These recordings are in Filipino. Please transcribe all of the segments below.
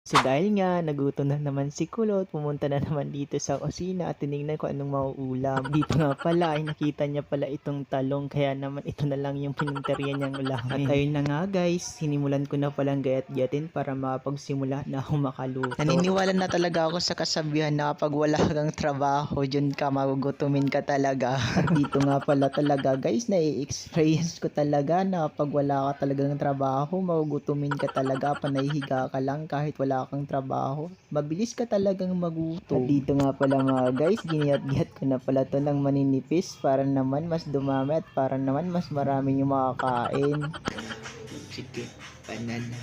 So dahil nga nagutom na naman si Kulot, pumunta na naman dito sa kusina at tinignan ko anong mauulam. Dito nga pala ay nakita niya pala itong talong kaya naman ito na lang yung pinunteriya niyang ulamin. At ayun na nga guys, sinimulan ko na palang gayat-gayatin para makapagsimula na ako makaluto. Naniniwala na talaga ako sa kasabihan na kapag wala kang trabaho, dyan ka magugutumin ka talaga. At dito nga pala talaga guys, na-experience ko talaga na kapag wala ka talagang trabaho, magugutumin ka talaga, panahihiga ka lang kahit wala kang trabaho. Mabilis ka talagang magutom. At dito nga pala mga guys, giniyat-giyat ko na pala to ng maninipis para naman mas dumami at para naman mas marami yung makakain. Sige, banana.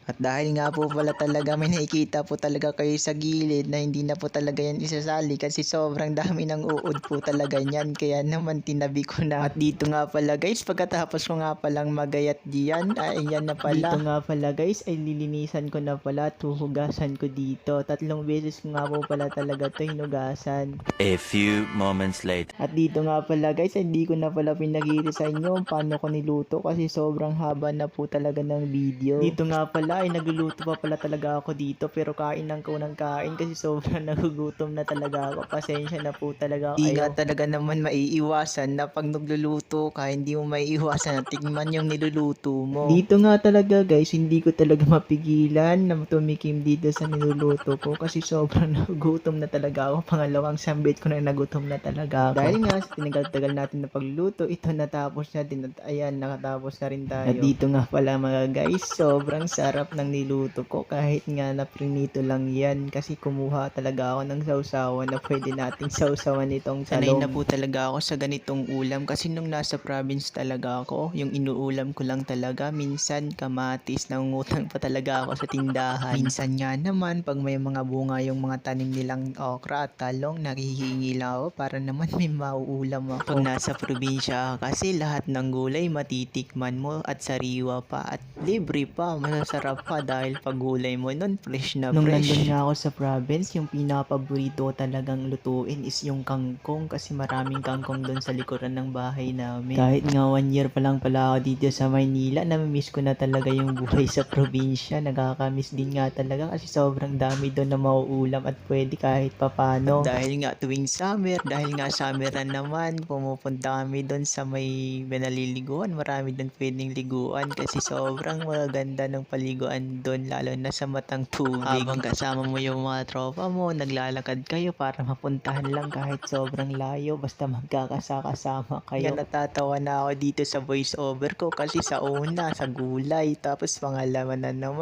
At dahil nga po pala talaga may nakikita po talaga kayo sa gilid na hindi na po talaga yan isasali kasi sobrang dami ng uod po talaga yan. Kaya naman tinabi ko na. At dito nga pala guys, pagkatapos ko nga palang magayat diyan, ay yan na pala. Dito nga pala guys, ay lilinisan ko na pala, tuhugasan ko dito. 3 beses ko nga po pala talaga to hinugasan. A few moments later. At dito nga pala guys, hindi ko na pala pinakita sa inyo paano ko niluto kasi sobrang haba na po talaga ng video. Dito nga pala ay nagluluto pa pala talaga ako dito pero kain lang ko ng kain kasi sobrang nagugutom na talaga ako. Pasensya na po talaga Di nga kayo. talaga naman maiiwasan na pag nagluluto ka, hindi mo maiiwasan na tigman yung niluluto mo. Dito nga talaga guys, hindi ko talaga mapigilan na tumikim dito sa niluluto ko kasi sobrang nagutom na talaga ako. Pangalawang sambit ko na nagutom na talaga ako. Dahil nga sa tinagal-tagal natin na pagluluto, ito natapos na din at ayan, nakatapos na rin tayo. At dito nga pala mga guys, sobrang sarap ng niluto ko kahit nga naprinito lang yan kasi kumuha talaga ako ng sausawan na pwede nating sausawan itong Sanay talong. na po talaga ako sa ganitong ulam kasi nung nasa province talaga ako, yung inuulam ko lang talaga, minsan kamatis, nangungutang pa talaga ako sa tindahan. Minsan nga naman, pag may mga bunga yung mga tanim nilang okra at talong, nakihingi lang ako para naman may mauulam ako. Pag nasa probinsya kasi lahat ng gulay matitikman mo at sariwa pa at libre pa, masarap pa dahil pag gulay mo nun fresh na Nung fresh. nandun nga ako sa province, yung pinaka-paborito talagang lutuin is yung kangkong kasi maraming kangkong doon sa likuran ng bahay namin. Kahit nga 1 year pa lang pala ako dito sa Maynila, namimiss ko na talaga yung buhay sa probinsya. Nakakamiss din nga talaga kasi sobrang dami doon na mauulam at pwede kahit papano. Dahil nga tuwing summer, dahil nga summer na naman, pumupunta kami doon sa may naliliguan. Marami doon pwedeng liguan kasi sobrang maganda ng paliguan doon, lalo na sa matang tubig. Habang kasama mo yung mga tropa mo, naglalakad kayo para mapuntahan lang kahit sobrang layo, basta magkakasama kayo. Kaya natatawa na ako dito sa voice over ko kasi sa una, sa gulay, tapos pangalawa na naman